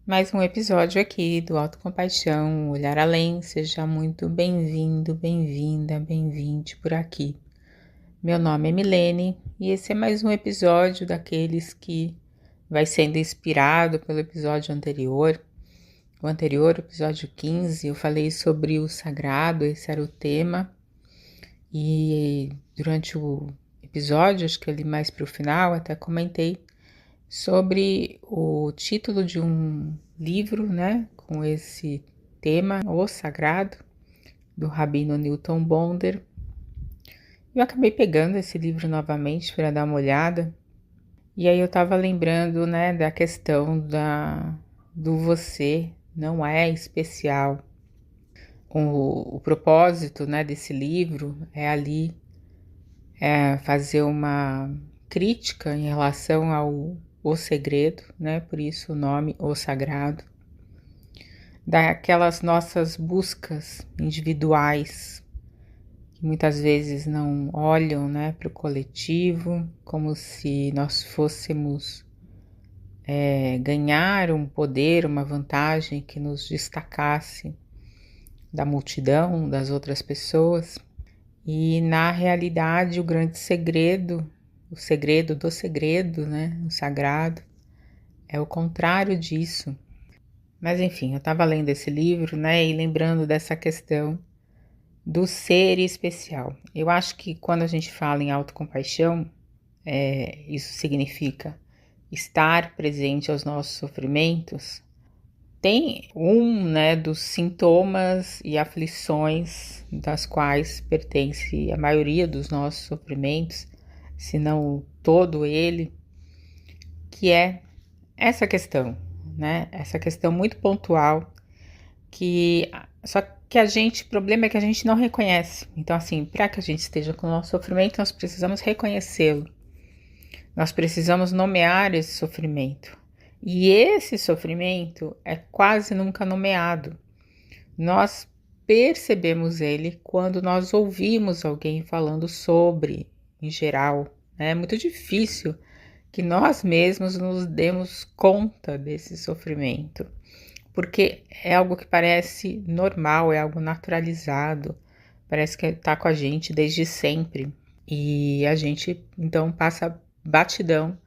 Mais um episódio aqui do Autocompaixão, Olhar Além. Seja muito bem-vindo, bem-vinda, bem-vinde por aqui. Meu nome é Milene e esse é mais um episódio daqueles que vai sendo inspirado pelo episódio anterior. O anterior, episódio 15, eu falei sobre o sagrado, esse era o tema. E durante o episódio, acho que ali mais para o final, até comentei sobre o título de um livro, né, com esse tema, O Sagrado, do Rabino Newton Bonder. Eu acabei pegando esse livro novamente para dar uma olhada, e aí eu estava lembrando, né, da questão do você não é especial. O propósito, né, desse livro é ali fazer uma crítica em relação ao O Segredo, né? Por isso o nome O Sagrado, daquelas nossas buscas individuais que muitas vezes não olham, né, para o coletivo, como se nós fôssemos ganhar um poder, uma vantagem que nos destacasse da multidão, das outras pessoas. E na realidade o grande segredo, o segredo do segredo, né, o sagrado, é o contrário disso. Mas enfim, eu estava lendo esse livro, né, e lembrando dessa questão do ser especial. Eu acho que quando a gente fala em autocompaixão, isso significa estar presente aos nossos sofrimentos. Tem né, dos sintomas e aflições das quais pertence a maioria dos nossos sofrimentos, se não todo ele, que é essa questão, né? Essa questão muito pontual só que o problema é que a gente não reconhece. Então, assim, para que a gente esteja com o nosso sofrimento, nós precisamos reconhecê-lo. Nós precisamos nomear esse sofrimento. E esse sofrimento é quase nunca nomeado. Nós percebemos ele quando nós ouvimos alguém falando sobre, em geral. É muito difícil que nós mesmos nos demos conta desse sofrimento, porque é algo que parece normal, é algo naturalizado, parece que está com a gente desde sempre. E a gente, então, passa batidão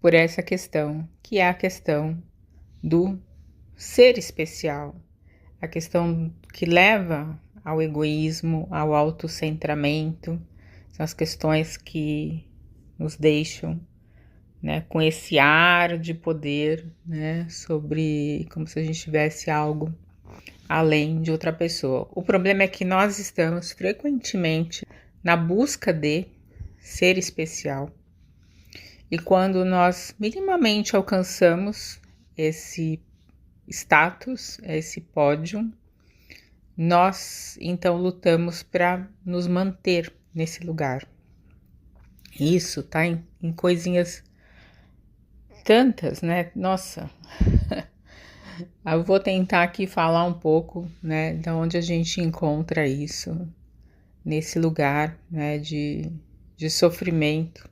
por essa questão, que é a questão do ser especial, a questão que leva ao egoísmo, ao autocentramento, são as questões que nos deixam, né, com esse ar de poder, né, sobre como se a gente tivesse algo além de outra pessoa. O problema é que nós estamos frequentemente na busca de ser especial. E quando nós minimamente alcançamos esse status, esse pódio, nós então lutamos para nos manter nesse lugar. Isso tá em coisinhas tantas, né? Nossa, eu vou tentar aqui falar um pouco, né, de onde a gente encontra isso, nesse lugar, né, de sofrimento.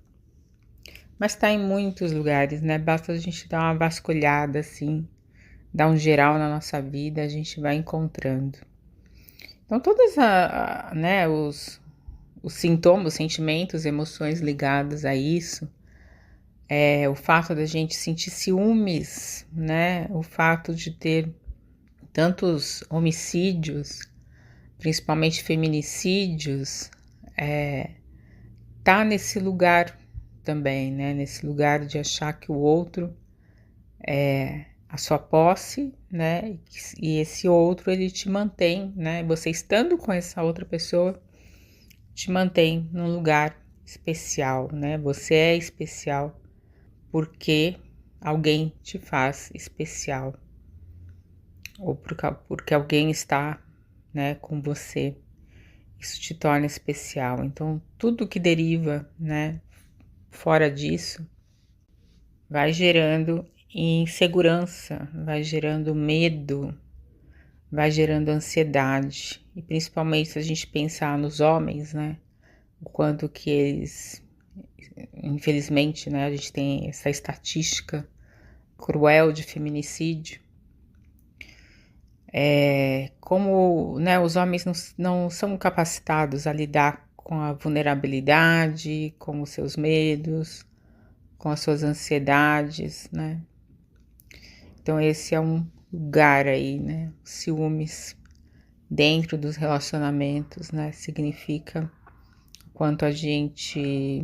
Mas tá em muitos lugares, né? Basta a gente dar uma vasculhada assim, dar um geral na nossa vida, a gente vai encontrando. Então, todos né, os sintomas, os sentimentos, emoções ligadas a isso, o fato da gente sentir ciúmes, né, o fato de ter tantos homicídios, principalmente feminicídios, tá nesse lugar também, né, nesse lugar de achar que o outro é a sua posse, né, e esse outro ele te mantém, né, você estando com essa outra pessoa te mantém num lugar especial, né, você é especial porque alguém te faz especial, ou porque alguém está, né, com você, isso te torna especial. Então, tudo que deriva, né, fora disso, vai gerando insegurança, vai gerando medo, vai gerando ansiedade. E principalmente se a gente pensar nos homens, né, o quanto que eles, infelizmente, né, a gente tem essa estatística cruel de feminicídio, como, né, os homens não são capacitados a lidar com a vulnerabilidade, com os seus medos, com as suas ansiedades, né? Então esse é um lugar aí, né? Ciúmes dentro dos relacionamentos, né? Significa o quanto a gente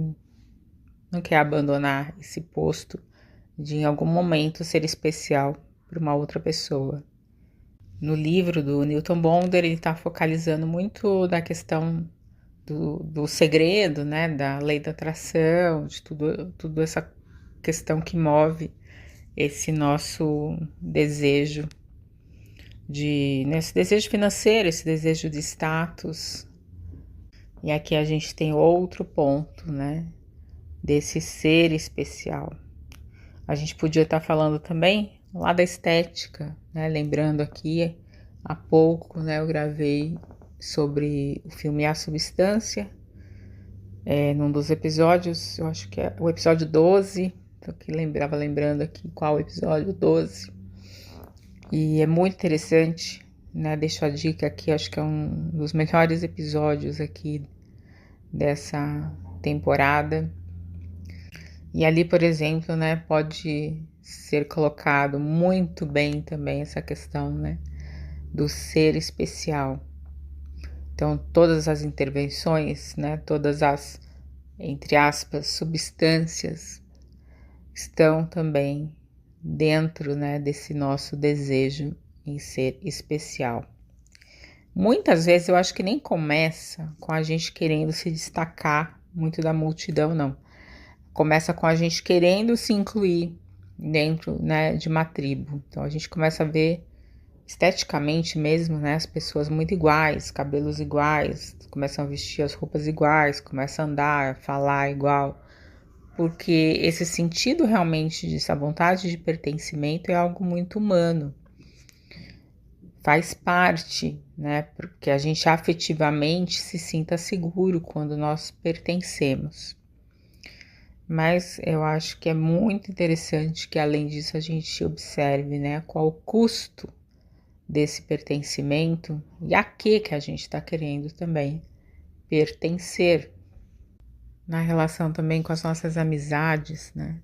não quer abandonar esse posto de em algum momento ser especial para uma outra pessoa. No livro do Newton Bonder, ele está focalizando muito da questão do segredo, né, da lei da atração, de tudo essa questão que move esse nosso desejo esse desejo financeiro, esse desejo de status. E aqui a gente tem outro ponto, né, desse ser especial. A gente podia estar falando também lá da estética, né? Lembrando aqui, há pouco, né, eu gravei sobre o filme A Substância, num dos episódios, eu acho que é o episódio 12, tô aqui lembrando aqui qual episódio, 12. E é muito interessante, né? Deixo a dica aqui, acho que é um dos melhores episódios aqui dessa temporada. E ali, por exemplo, né, pode ser colocado muito bem também essa questão, né, do ser especial. Então, todas as intervenções, né, todas as, entre aspas, substâncias estão também dentro, né, desse nosso desejo em ser especial. Muitas vezes eu acho que nem começa com a gente querendo se destacar muito da multidão, não. Começa com a gente querendo se incluir dentro, né, de uma tribo. Então a gente começa a ver esteticamente mesmo, né, as pessoas muito iguais, cabelos iguais, começam a vestir as roupas iguais, começam a andar, a falar igual, porque esse sentido realmente essa vontade de pertencimento é algo muito humano. Faz parte, né, porque a gente afetivamente se sinta seguro quando nós pertencemos. Mas eu acho que é muito interessante que, além disso, a gente observe, né, qual o custo desse pertencimento e a que a gente está querendo também pertencer. Na relação também com as nossas amizades, né?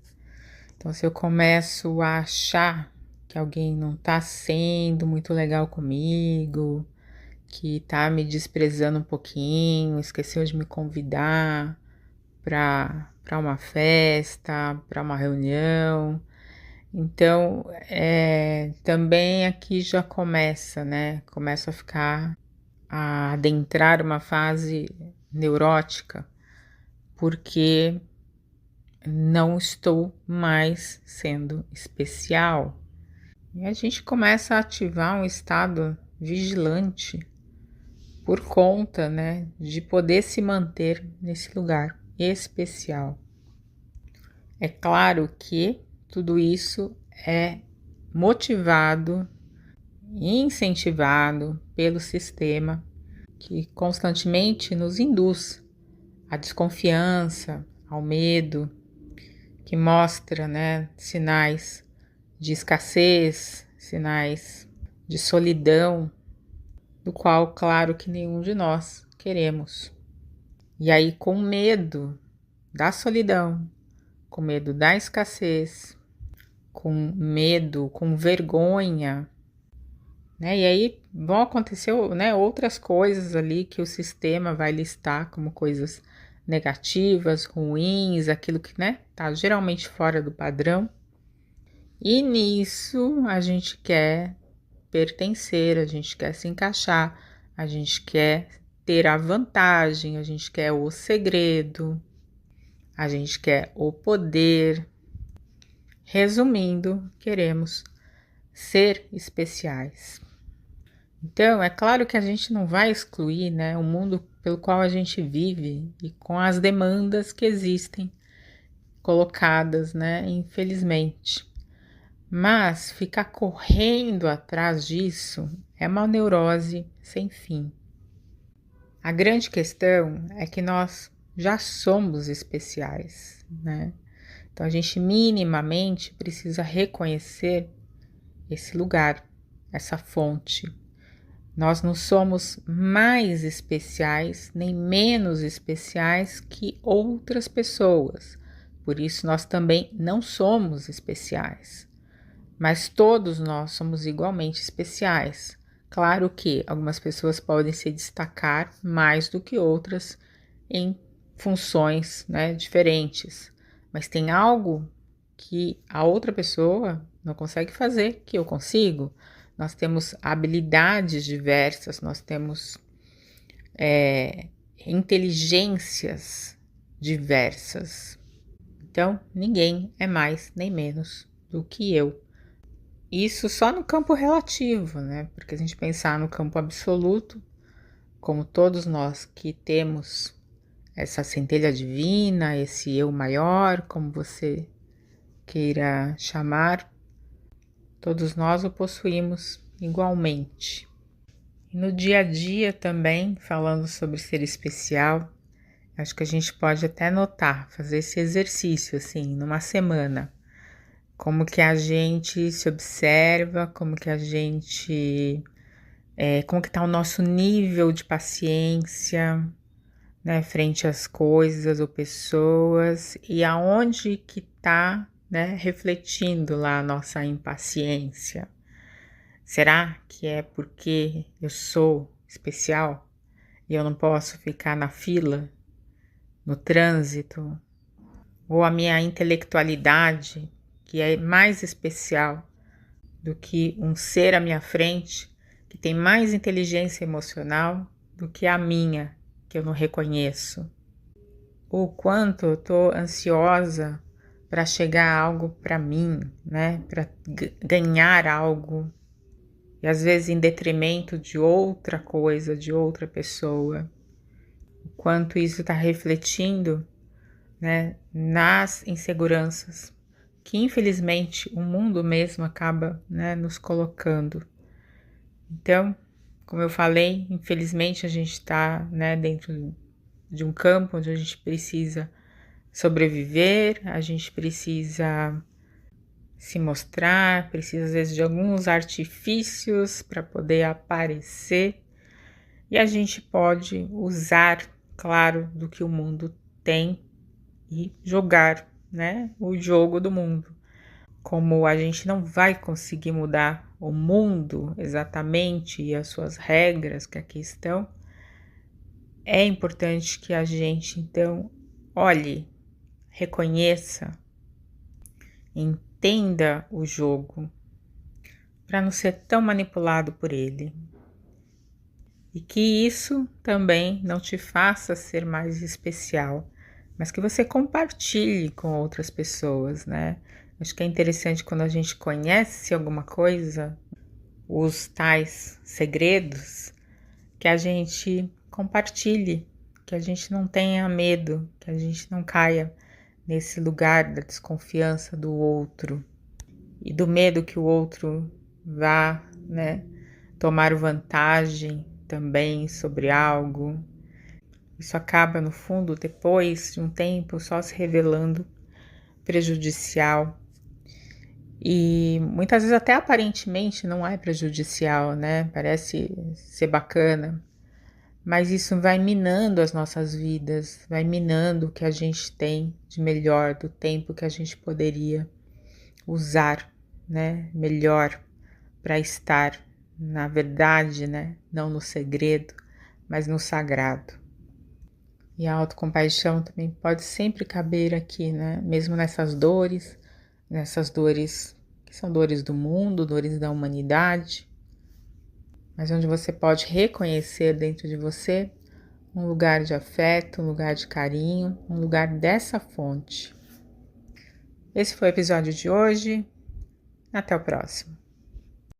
Então, se eu começo a achar que alguém não está sendo muito legal comigo, que está me desprezando um pouquinho, esqueceu de me convidar para uma festa, para uma reunião. Então, também aqui já começa, né? Começa a adentrar uma fase neurótica, porque não estou mais sendo especial. E a gente começa a ativar um estado vigilante por conta, né, de poder se manter nesse lugar especial. É claro que tudo isso é motivado e incentivado pelo sistema que constantemente nos induz à desconfiança, ao medo, que mostra, né, sinais de escassez, sinais de solidão, do qual, claro, que nenhum de nós queremos. E aí, com medo da solidão, com medo da escassez, com medo, com vergonha, né? E aí vão acontecer, né, outras coisas ali que o sistema vai listar como coisas negativas, ruins, aquilo que, né, tá geralmente fora do padrão. E nisso a gente quer pertencer, a gente quer se encaixar, a gente quer ter a vantagem, a gente quer o segredo, a gente quer o poder. Resumindo, queremos ser especiais. Então, é claro que a gente não vai excluir, né, o mundo pelo qual a gente vive e com as demandas que existem colocadas, né, infelizmente. Mas ficar correndo atrás disso é uma neurose sem fim. A grande questão é que nós já somos especiais, né? Então a gente minimamente precisa reconhecer esse lugar, essa fonte. Nós não somos mais especiais nem menos especiais que outras pessoas. Por isso nós também não somos especiais. Mas todos nós somos igualmente especiais. Claro que algumas pessoas podem se destacar mais do que outras em funções, né, diferentes. Mas tem algo que a outra pessoa não consegue fazer, que eu consigo. Nós temos habilidades diversas, nós temos inteligências diversas. Então, ninguém é mais nem menos do que eu. Isso só no campo relativo, né? Porque a gente pensar no campo absoluto, como todos nós que temos essa centelha divina, esse eu maior, como você queira chamar, todos nós o possuímos igualmente. E no dia a dia também, falando sobre ser especial, acho que a gente pode até notar, fazer esse exercício assim, numa semana. Como que a gente se observa, como que a gente, como que tá o nosso nível de paciência, né, frente às coisas ou pessoas, e aonde que tá, né, refletindo lá a nossa impaciência. Será que é porque eu sou especial e eu não posso ficar na fila, no trânsito, ou a minha intelectualidade, que é mais especial do que um ser à minha frente, que tem mais inteligência emocional do que a minha, que eu não reconheço? O quanto eu tô ansiosa para chegar a algo para mim, né? Para ganhar algo, e às vezes em detrimento de outra coisa, de outra pessoa. O quanto isso está refletindo, né, nas inseguranças que infelizmente o mundo mesmo acaba, né, nos colocando. Então, como eu falei, infelizmente a gente está, né, dentro de um campo onde a gente precisa sobreviver, a gente precisa se mostrar, precisa às vezes de alguns artifícios para poder aparecer, e a gente pode usar, claro, do que o mundo tem e jogar, né, o jogo do mundo. Como a gente não vai conseguir mudar o mundo exatamente e as suas regras que aqui estão, é importante que a gente então olhe, reconheça, entenda o jogo para não ser tão manipulado por ele. E que isso também não te faça ser mais especial, mas que você compartilhe com outras pessoas, né? Acho que é interessante quando a gente conhece alguma coisa, os tais segredos, que a gente compartilhe, que a gente não tenha medo, que a gente não caia nesse lugar da desconfiança do outro e do medo que o outro vá, né, tomar vantagem também sobre algo. Isso acaba, no fundo, depois de um tempo, só se revelando prejudicial. E muitas vezes até aparentemente não é prejudicial, né? Parece ser bacana. Mas isso vai minando as nossas vidas, vai minando o que a gente tem de melhor, do tempo que a gente poderia usar, né? Melhor para estar na verdade, né? Não no segredo, mas no sagrado. E a autocompaixão também pode sempre caber aqui, né? Mesmo nessas dores que são dores do mundo, dores da humanidade, mas onde você pode reconhecer dentro de você um lugar de afeto, um lugar de carinho, um lugar dessa fonte. Esse foi o episódio de hoje. Até o próximo.